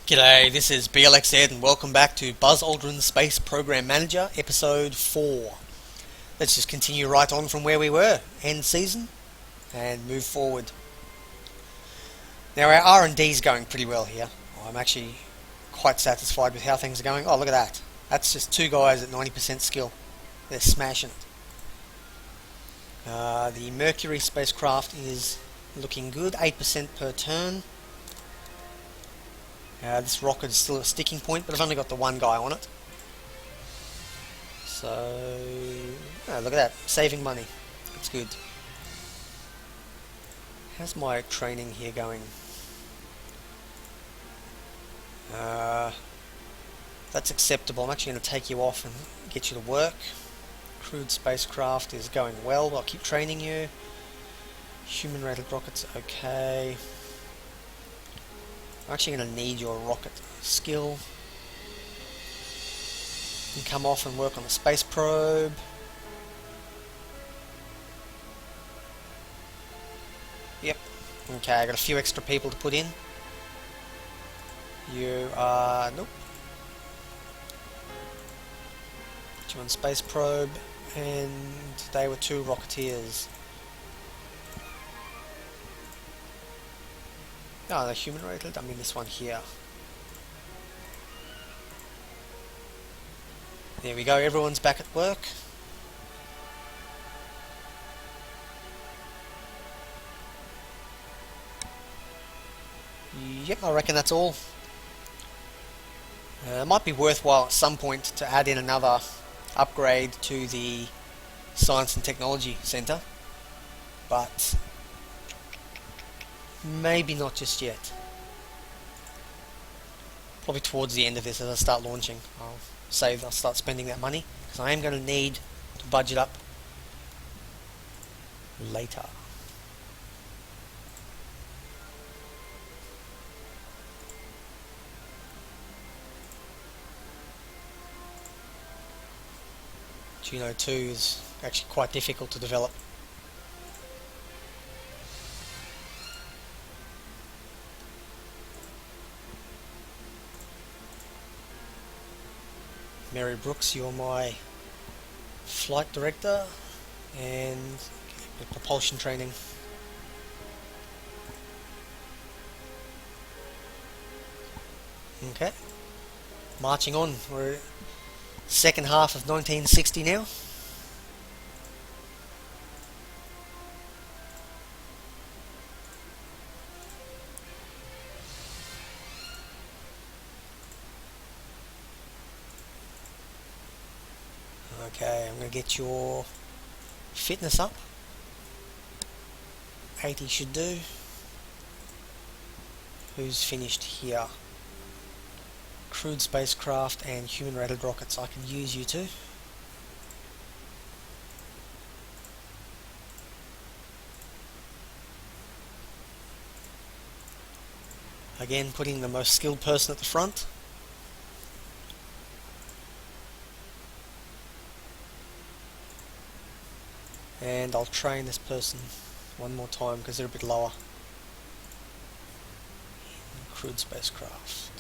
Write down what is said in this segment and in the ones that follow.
G'day, this is Blxz and welcome back to Buzz Aldrin Space Program Manager, Episode 4. Let's just continue right on from where we were, end season, and move forward. Now our R&D is going pretty well here. I'm actually quite satisfied with how things are going. Oh, look at that. That's just two guys at 90% skill. They're smashing it. The Mercury spacecraft is looking good, 8% per turn. This rocket is still a sticking point, but I've only got the one guy on it. So, look at that, saving money. That's good. How's my training here going? That's acceptable. I'm actually going to take you off and get you to work. Crewed spacecraft is going well. I'll keep training you. Human rated rockets, okay. I'm actually going to need your rocket skill. You can come off and work on the space probe. Yep. Okay, I got a few extra people to put in. You are... nope. Put you on space probe, and they were two rocketeers. Oh, the human rated, I mean this one here. There we go, everyone's back at work. Yep, I reckon that's all. It might be worthwhile at some point to add in another upgrade to the Science and Technology Centre, but maybe not just yet. Probably towards the end of this, as I start launching, I'll start spending that money, because I am going to need to budget up later. Juno 2 is actually quite difficult to develop. Mary Brooks, you're my flight director and propulsion training. Okay, marching on. We're second half of 1960 now. Okay, I'm going to get your fitness up. 80 should do. Who's finished here? Crewed spacecraft and human rated rockets. I can use you too. Again, putting the most skilled person at the front. And I'll train this person one more time because they're a bit lower. Crewed spacecraft.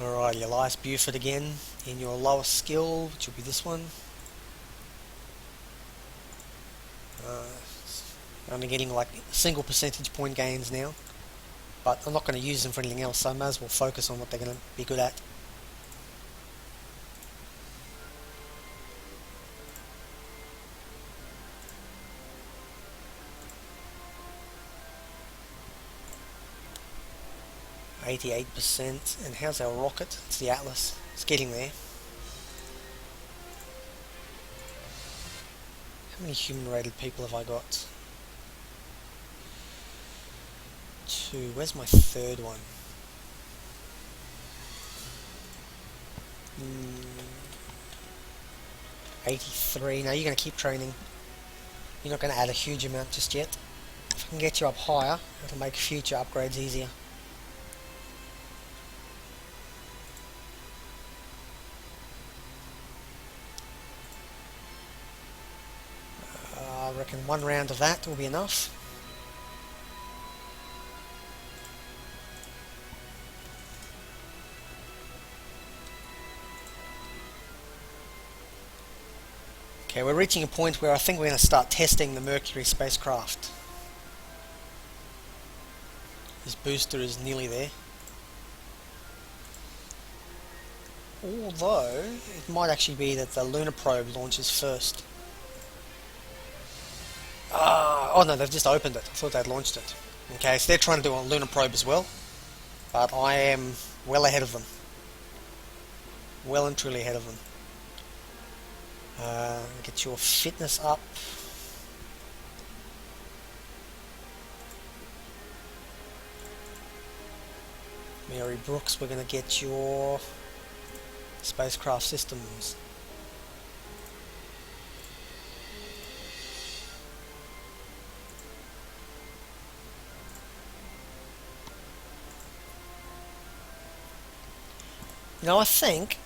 Alright, Elias Buford again in your lowest skill, which will be this one. Only getting like single percentage point gains now, but I'm not going to use them for anything else, so I may as well focus on what they're going to be good at. %, and how's our rocket? It's the Atlas. It's getting there. How many human rated people have I got? 2. Where's my third one? 83. Now you're going to keep training. You're not going to add a huge amount just yet. If I can get you up higher, it'll make future upgrades easier. reckon one round of that will be enough. Okay, we're reaching a point where I think we're going to start testing the Mercury spacecraft. This booster is nearly there. Although, it might actually be that the lunar probe launches first. Oh no, they've just opened it. I thought they'd launched it. Okay, so they're trying to do a lunar probe as well. But I am well ahead of them. Well and truly ahead of them. Get your fitness up. Mary Brooks, we're going to get your spacecraft systems. You know, I think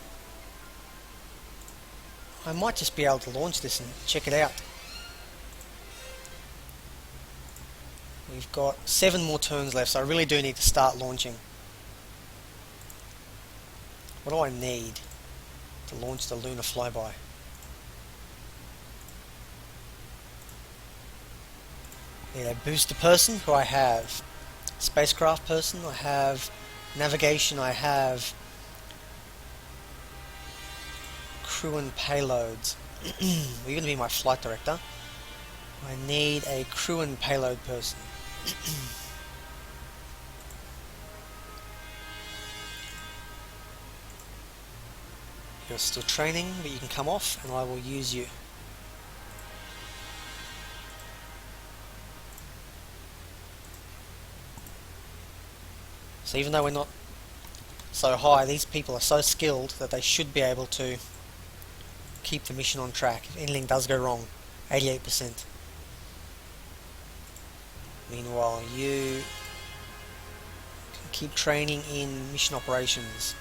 I might just be able to launch this and check it out. We've got 7 more turns left, so I really do need to start launching. What do I need to launch the lunar flyby? I need a booster person, who I have. Spacecraft person, I have. Navigation, I have. Crew and payloads. You're going to be my flight director. I need a crew and payload person. You're still training, but you can come off and I will use you. So even though we're not so high, these people are so skilled that they should be able to keep the mission on track if anything does go wrong. 88%. Meanwhile, you can keep training in mission operations.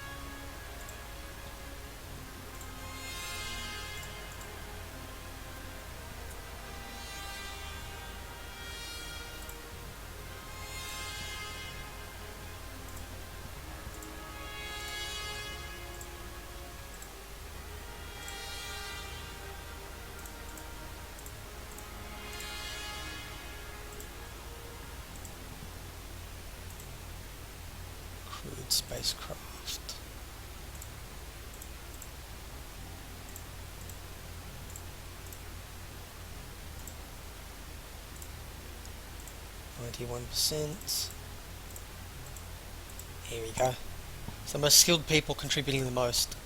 Uncrewed spacecraft. %. Here we go. It's the most skilled people contributing the most.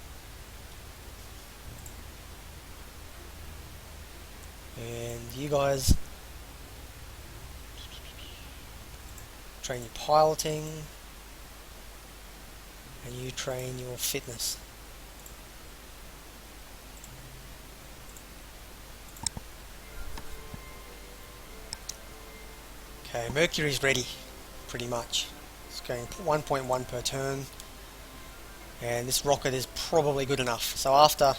And you guys train your piloting, and you train your fitness. Okay, Mercury's ready, pretty much. It's going 1.1 per turn, and this rocket is probably good enough. So after,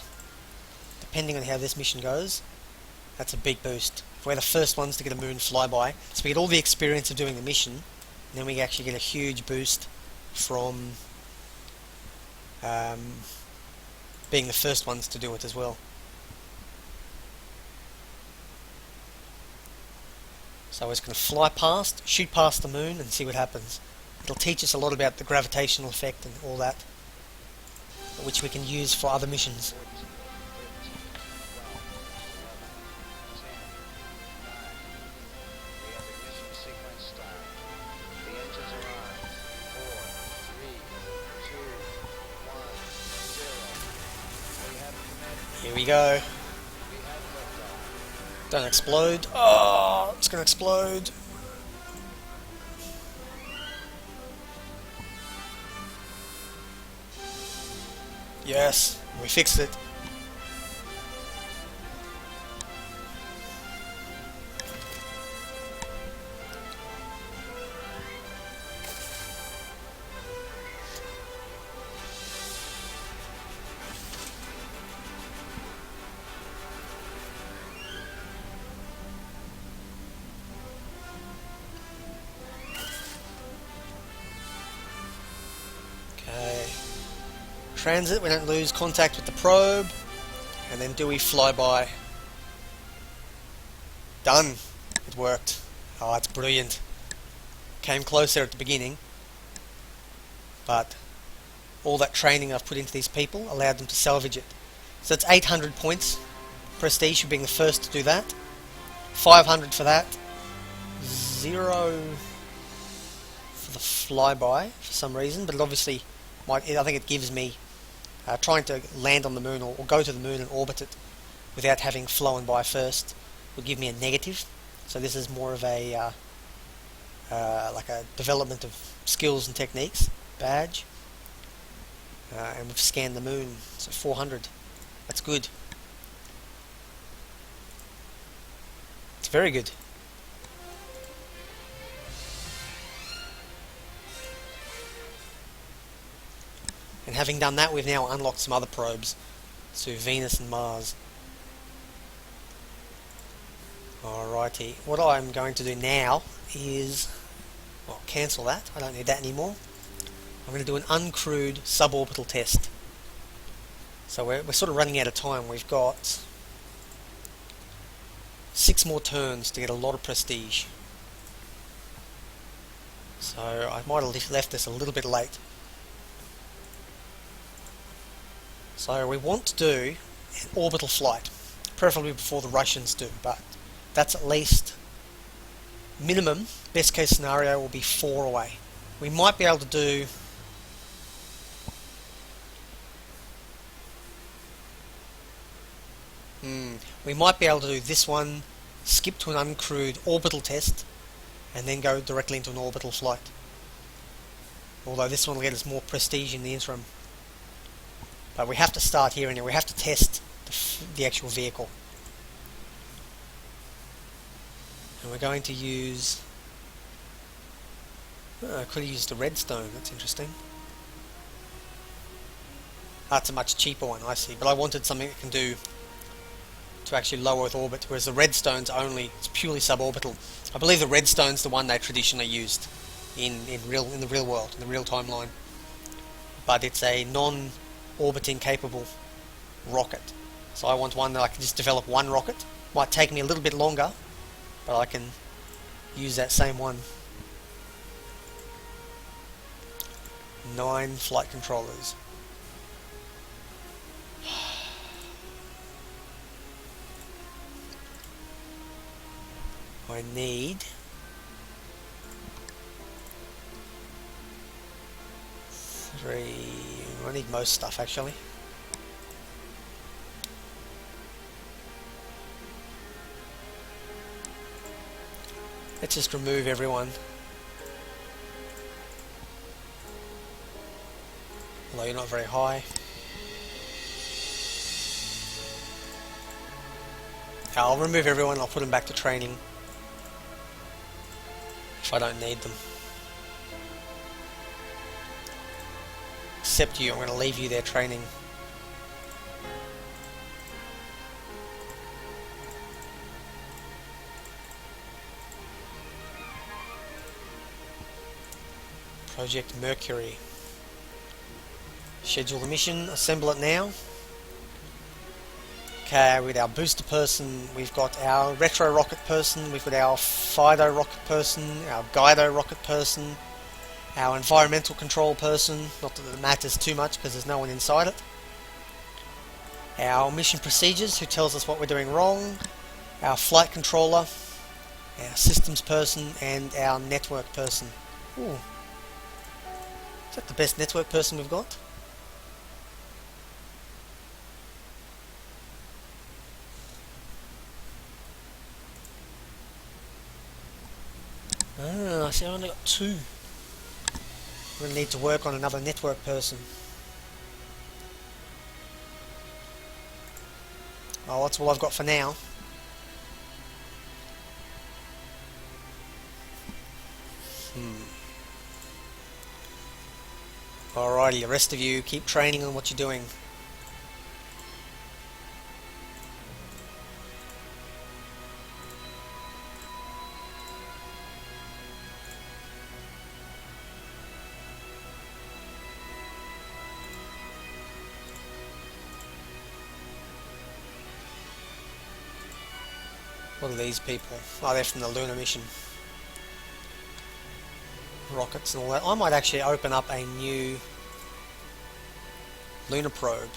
depending on how this mission goes, that's a big boost. If we're the first ones to get a moon flyby, so we get all the experience of doing the mission, and then we actually get a huge boost from being the first ones to do it as well. So we're just going to fly past, shoot past the moon and see what happens. It'll teach us a lot about the gravitational effect and all that, which we can use for other missions. Here we go. Don't explode. Oh, it's going to explode. Yes, we fixed it. transit, we don't lose contact with the probe, and then do we flyby. Done. It worked. Oh, it's brilliant. Came closer at the beginning, but all that training I've put into these people allowed them to salvage it. So it's 800 points prestige for being the first to do that, 500 for that, 0 for the flyby for some reason, but it obviously I think it gives me trying to land on the moon or go to the moon and orbit it without having flown by first would give me a negative. So this is more of a like a development of skills and techniques badge. And we've scanned the moon, so 400. That's good. It's very good. And having done that, we've now unlocked some other probes to Venus and Mars. Alrighty, what I'm going to do now is, well, cancel that, I don't need that anymore. I'm going to do an uncrewed suborbital test. So we're sort of running out of time. We've got 6 more turns to get a lot of prestige. So I might have left this a little bit late. So we want to do an orbital flight, preferably before the Russians do, but that's at least minimum, best case scenario will be 4 away. We might be able to do this one, skip to an uncrewed orbital test, and then go directly into an orbital flight. Although this one will get us more prestige in the interim. But we have to start here anyway, we have to test the actual vehicle. And we're going to use... I could have used the redstone, that's interesting. That's a much cheaper one, I see. But I wanted something that can do to actually lower Earth orbit, whereas the redstone's it's purely suborbital. I believe the redstone's the one they traditionally used in the real world, in the real timeline. But it's a non-orbiting capable rocket. So I want one that I can just develop one rocket. Might take me a little bit longer, but I can use that same one. 9 flight controllers. I need 3. I need most stuff actually. Let's just remove everyone. Although you're not very high. I'll remove everyone, I'll put them back to training if I don't need them. Except you, I'm going to leave you there training. Project Mercury. Schedule the mission, assemble it now. Okay, with our booster person, we've got our retro rocket person, we've got our Fido rocket person, our Guido rocket person, our environmental control person, not that it matters too much because there's no one inside it. Our mission procedures, who tells us what we're doing wrong, our flight controller, our systems person, and our network person. Ooh. Is that the best network person we've got? Ah, I see, I've only got 2. I'm going to need to work on another network person. Oh, that's all I've got for now. Alrighty, the rest of you keep training on what you're doing. What are these people? Oh, they're from the lunar mission. Rockets and all that. I might actually open up a new lunar probe.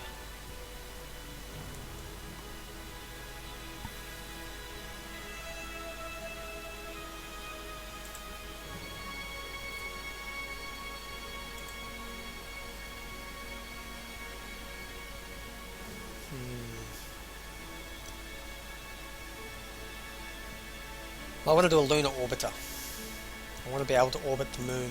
I want to do a lunar orbiter. I want to be able to orbit the moon.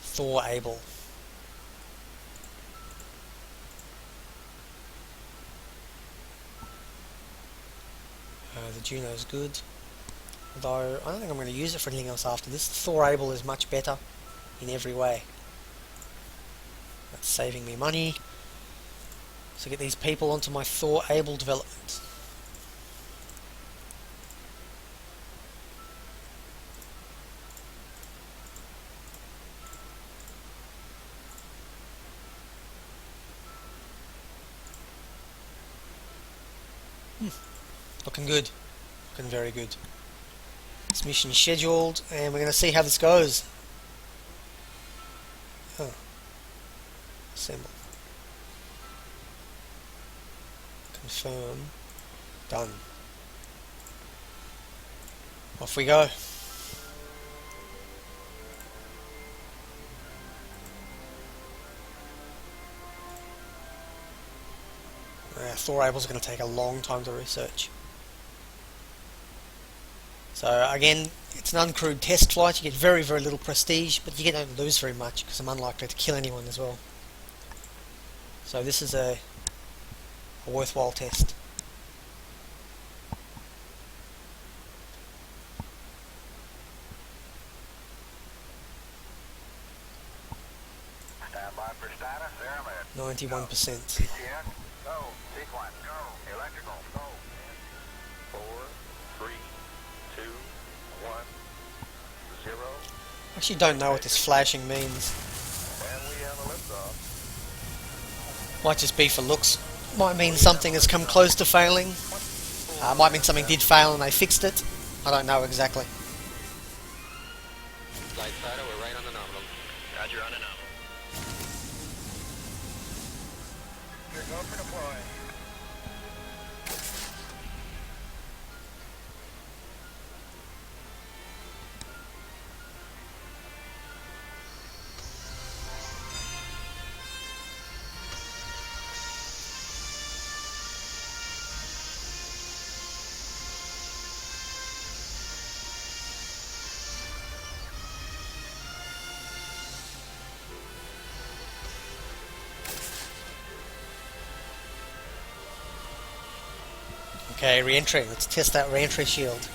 Thor able. The Juno's good. Although, I don't think I'm going to use it for anything else after this. Thor able is much better in every way. That's saving me money. So get these people onto my Thor able development. Looking good. Looking very good. This mission is scheduled and we're going to see how this goes. Oh. Assemble. Confirm. Done. Off we go. Thor able is going to take a long time to research. So again, it's an uncrewed test flight. You get very, very little prestige, but you don't lose very much because I'm unlikely to kill anyone as well. So this is a worthwhile test. Stand by for status. There, 91%. go. Sequence. Go. Electrical. Go. 4, 3, 2, 1, 0. Actually don't know what this flashing means. And we have a liftoff. Might just be for looks. Might mean something has come close to failing. Might mean something did fail and they fixed it. I don't know exactly. Flight Fighter, we're right on the nominal. Roger, on the nominal. You're go for deploy. Okay, re-entry. Let's test that re-entry shield.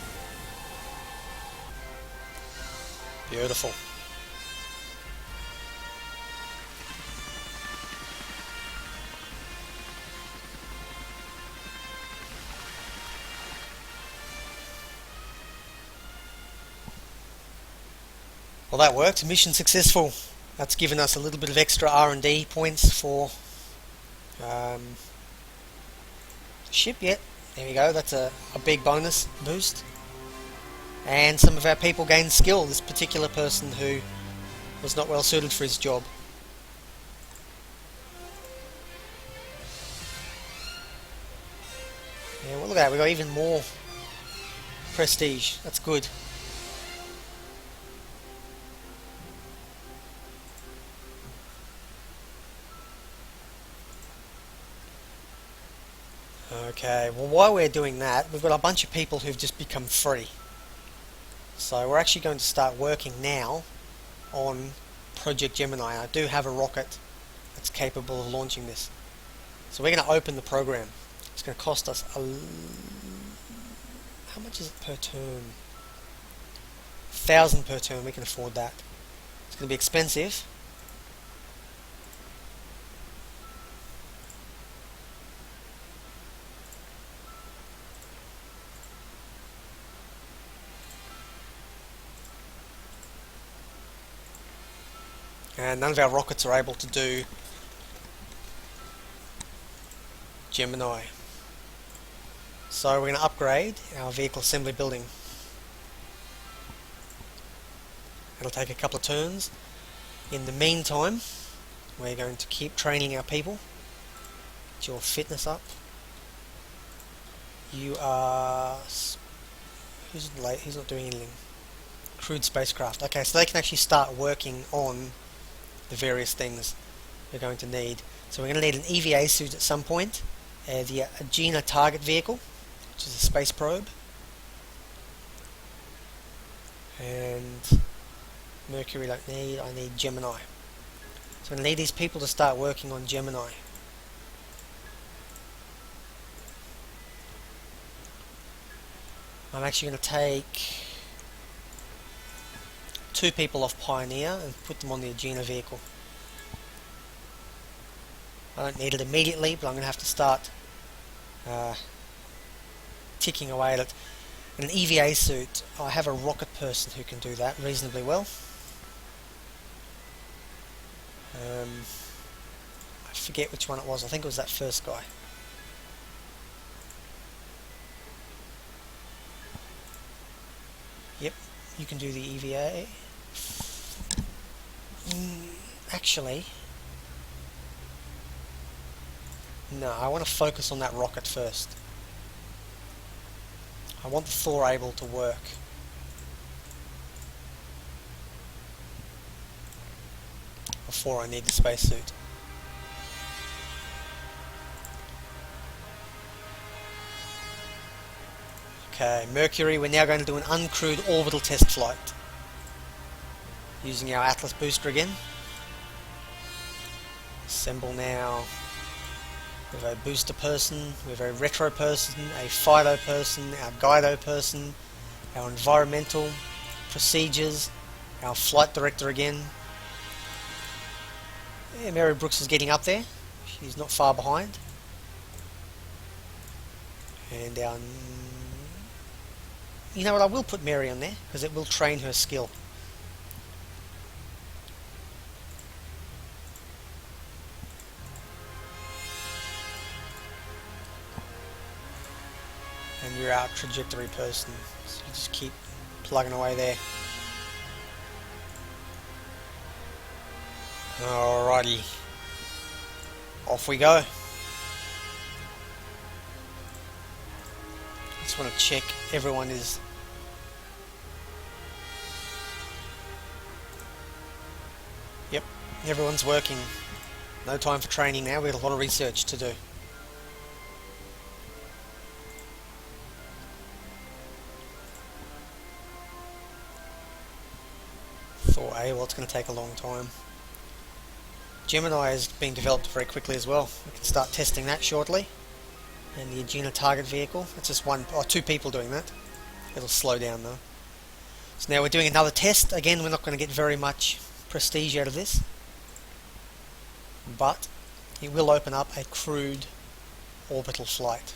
Beautiful. Well, that worked. Mission successful. That's given us a little bit of extra R&D points for ship. Yet. There we go, that's a big bonus boost. And some of our people gained skill, this particular person who was not well suited for his job. Yeah, well look at that, we got even more prestige, that's good. Okay, well while we're doing that, we've got a bunch of people who've just become free. So we're actually going to start working now on Project Gemini. I do have a rocket that's capable of launching this. So we're going to open the program. It's going to cost us how much is it per turn? 1,000 per turn, we can afford that. It's going to be expensive. and none of our rockets are able to do Gemini. So we're going to upgrade our vehicle assembly building. It'll take a couple of turns. In the meantime, we're going to keep training our people. Get your fitness up. You are... Who's late? Who's not doing anything? Crewed spacecraft. Okay, so they can actually start working on the various things we're going to need. So we're going to need an EVA suit at some point. The Gemini target vehicle, which is a space probe. And Mercury don't need, I need Gemini. So I'm going to need these people to start working on Gemini. I'm actually going to take 2 people off Pioneer and put them on the Agena vehicle. I don't need it immediately, but I'm going to have to start ticking away at it. In an EVA suit, I have a rocket person who can do that reasonably well. I forget which one it was. I think it was that first guy. Yep, you can do the EVA. Actually, no, I want to focus on that rocket first. I want the Thor able to work. Before I need the spacesuit. Okay, Mercury, we're now going to do an uncrewed orbital test flight. Using our Atlas booster again. Assemble now. We have a booster person, we have a retro person, a Fido person, our Guido person, our environmental procedures, our flight director again. Yeah, Mary Brooks is getting up there. She's not far behind. And our... You know what, I will put Mary on there, because it will train her skill. And you're our trajectory person, so you just keep plugging away there. Alrighty, off we go. Just want to check everyone is... Yep, everyone's working. No time for training now, we've got a lot of research to do. Thor A, well, it's going to take a long time. Gemini is being developed very quickly as well. We can start testing that shortly. And the Agena target vehicle, it's just 1 or 2 people doing that. It'll slow down though. So now we're doing another test. Again, we're not going to get very much prestige out of this, but it will open up a crewed orbital flight.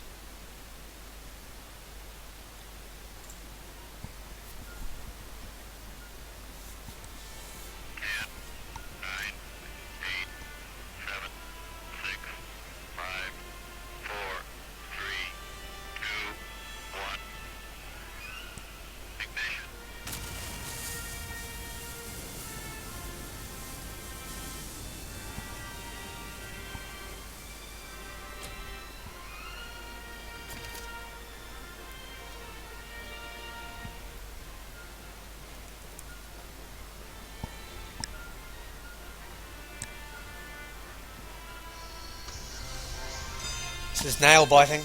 This is nail biting.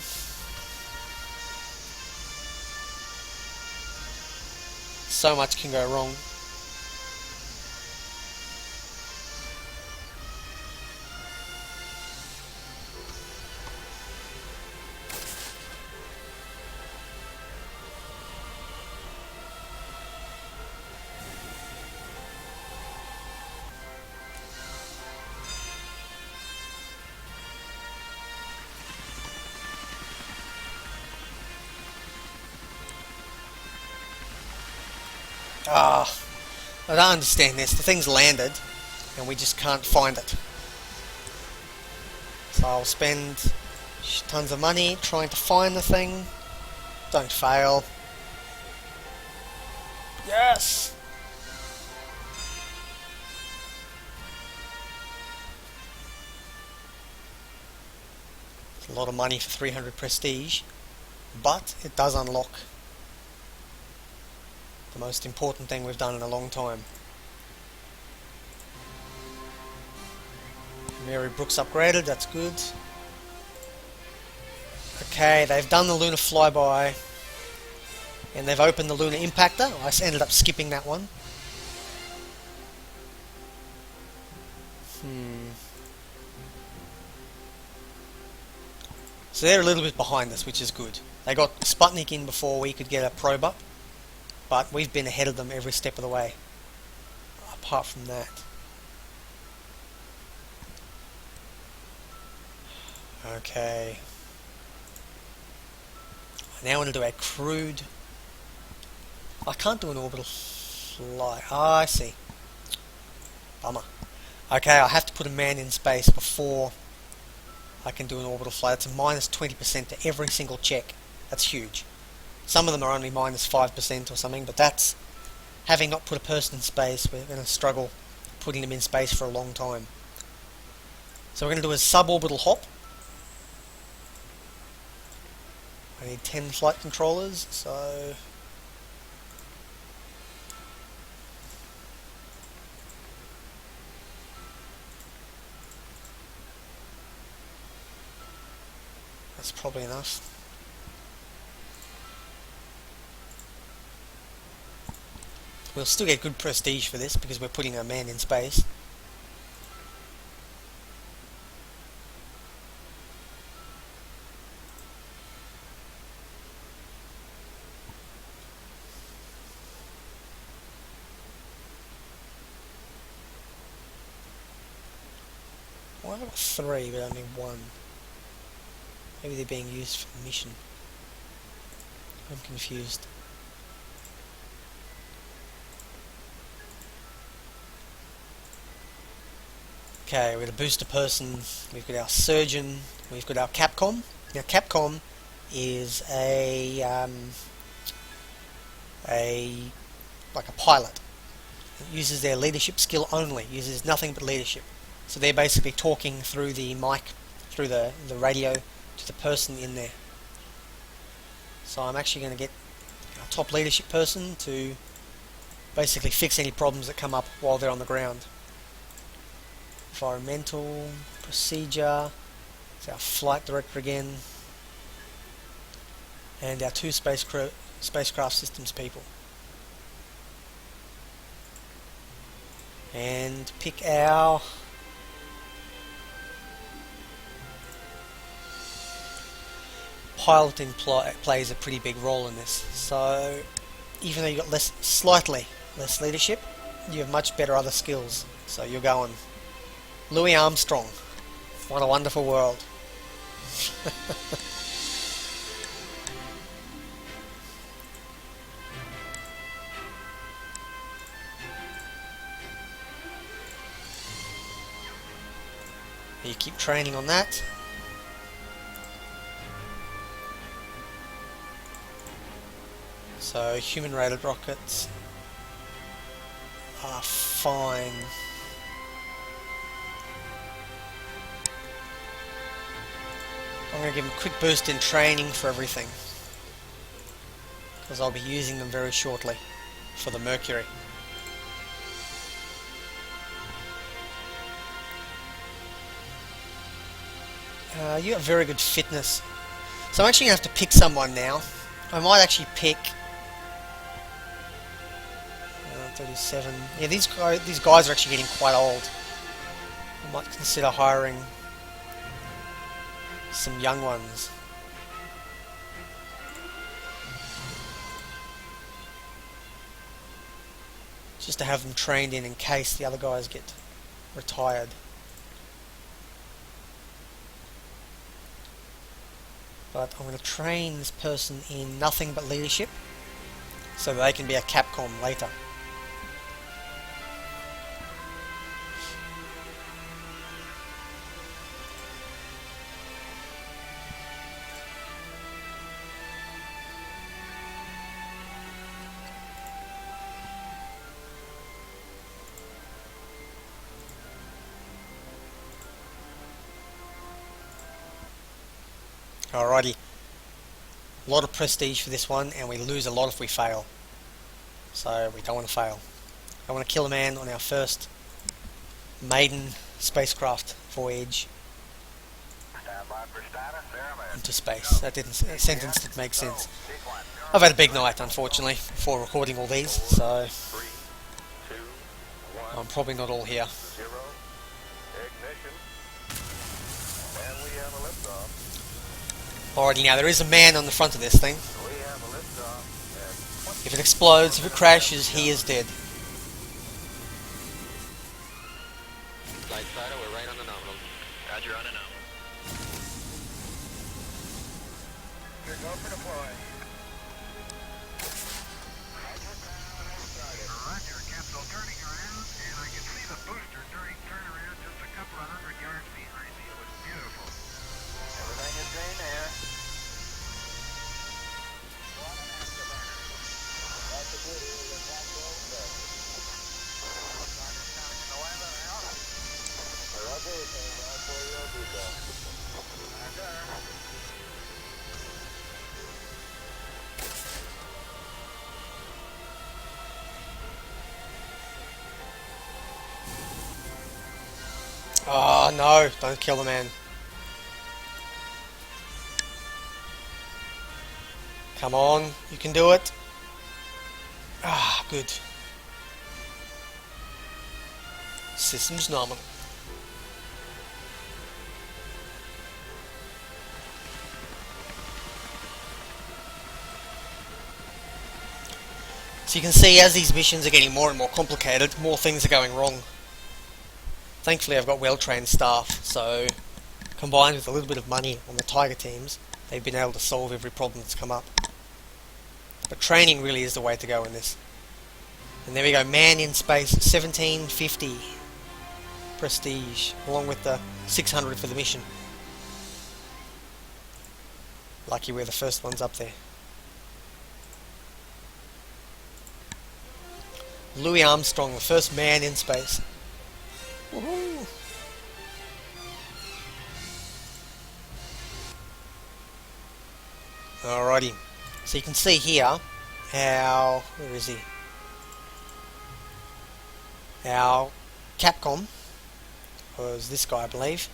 So much can go wrong. I don't understand this. The thing's landed. and we just can't find it. So I'll spend tons of money trying to find the thing. Don't fail. Yes! It's a lot of money for 300 prestige, but it does unlock the most important thing we've done in a long time. Mary Brooks upgraded, that's good. Okay, they've done the lunar flyby and they've opened the lunar impactor. I ended up skipping that one. So they're a little bit behind us, which is good. They got Sputnik in before we could get a probe up, but we've been ahead of them every step of the way. Apart from that. Okay. I now want to do a crewed. I can't do an orbital fly. Ah, I see. Bummer. Okay, I have to put a man in space before I can do an orbital flight. It's a minus 20% to every single check. That's huge. Some of them are only minus 5% or something, but that's having not put a person in space. We're going to struggle putting them in space for a long time. So we're going to do a suborbital hop. I need 10 flight controllers, so that's probably enough. We'll still get good prestige for this because we're putting a man in space. Why have I got 3 but only 1? Maybe they're being used for the mission. I'm confused. Okay, we're going to boost a person. We've got our surgeon. We've got our Capcom. Now, Capcom is like a pilot. It uses their leadership skill only. Uses nothing but leadership. So they're basically talking through the mic, through the radio, to the person in there. So I'm actually going to get our top leadership person to basically fix any problems that come up while they're on the ground. Environmental, procedure, it's our flight director again, and our 2 spacecraft systems people. And pick our piloting plays a pretty big role in this. So even though you've got slightly less leadership, you have much better other skills. So you're going Louis Armstrong. What a wonderful world. You keep training on that. So human rated rockets are fine. I'm going to give them a quick boost in training for everything, because I'll be using them very shortly for the Mercury. You have very good fitness, so I'm actually going to have to pick someone now. I might actually pick 37. Yeah, these guys are actually getting quite old. I might consider hiring some young ones. Just to have them trained in case the other guys get retired. But I'm going to train this person in nothing but leadership so that they can be a Capcom later. Alrighty. A lot of prestige for this one, and we lose a lot if we fail. So we don't want to fail. I want to kill a man on our first maiden spacecraft voyage Stand by for status. There, into space. That sentence didn't make sense. I've had a big night, unfortunately, before recording all these, so 3, 2, 1, I'm probably not all here. 0. Ignition. And we have a liftoff. Alrighty, now there is a man on the front of this thing. We have a liftoff. If it explodes, if it crashes, he is dead. Flight Spider, we're right on the nominal. Roger, on a nominal. You're go for deploy. Roger, capsule turning around, and I can see the booster during turnaround just a couple of 100 yards behind me. It was beautiful. Everything is green there. That's a good area. That's well set. Started telling you the weather now. Roger, that's where you'll be going. Roger. Oh no, don't kill the man. Come on, you can do it. Ah, good. Systems nominal. So you can see as these missions are getting more and more complicated, more things are going wrong. Thankfully I've got well-trained staff, so combined with a little bit of money on the Tiger teams, they've been able to solve every problem that's come up. But training really is the way to go in this. And there we go, man in space, 1750 prestige, along with the 600 for the mission. Lucky we're the first ones up there. Louis Armstrong, the first man in space. Woohoo! Alrighty, so you can see here how, where is he? Our Capcom, was this guy I believe,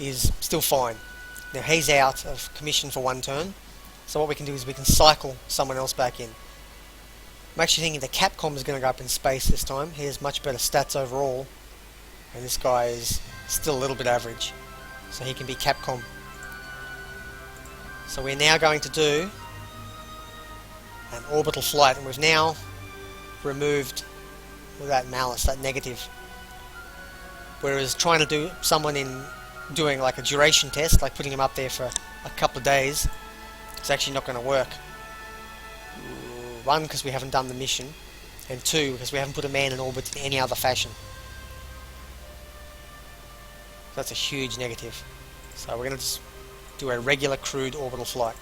is still fine. Now he's out of commission for one turn, so what we can do is we can cycle someone else back in. I'm actually thinking the Capcom is going to go up in space this time. He has much better stats overall. And this guy is still a little bit average, so he can be Capcom. So we're now going to do an orbital flight, and we've now removed that malice, that negative. Whereas trying to do someone in doing like a duration test, like putting him up there for a couple of days, it's actually not going to work. One, because we haven't done the mission, and two, because we haven't put a man in orbit in any other fashion. That's a huge negative. So we're going to just do a regular crewed orbital flight.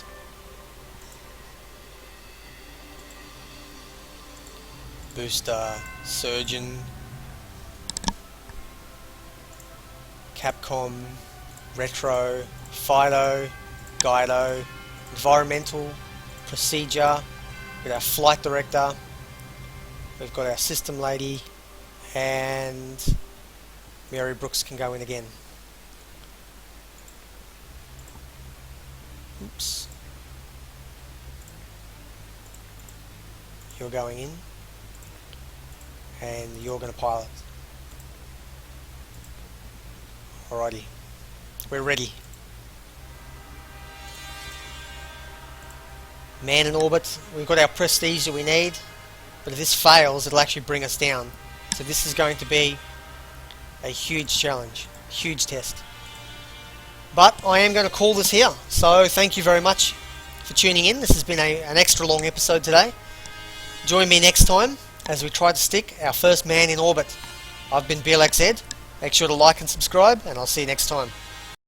Booster, Surgeon, Capcom, Retro, Fido, Guido, Environmental, Procedure, with our Flight Director, we've got our System Lady, and Mary Brooks can go in again. Oops. You're going in, and you're going to pilot. Alrighty, we're ready. Man in orbit, we've got our prestige that we need, but if this fails it'll actually bring us down. So this is going to be a huge challenge, huge test. But I am going to call this here, so thank you very much for tuning in. This has been an extra long episode today. Join me next time as we try to stick our first man in orbit. I've been Blxz. Make sure to like and subscribe, and I'll see you next time.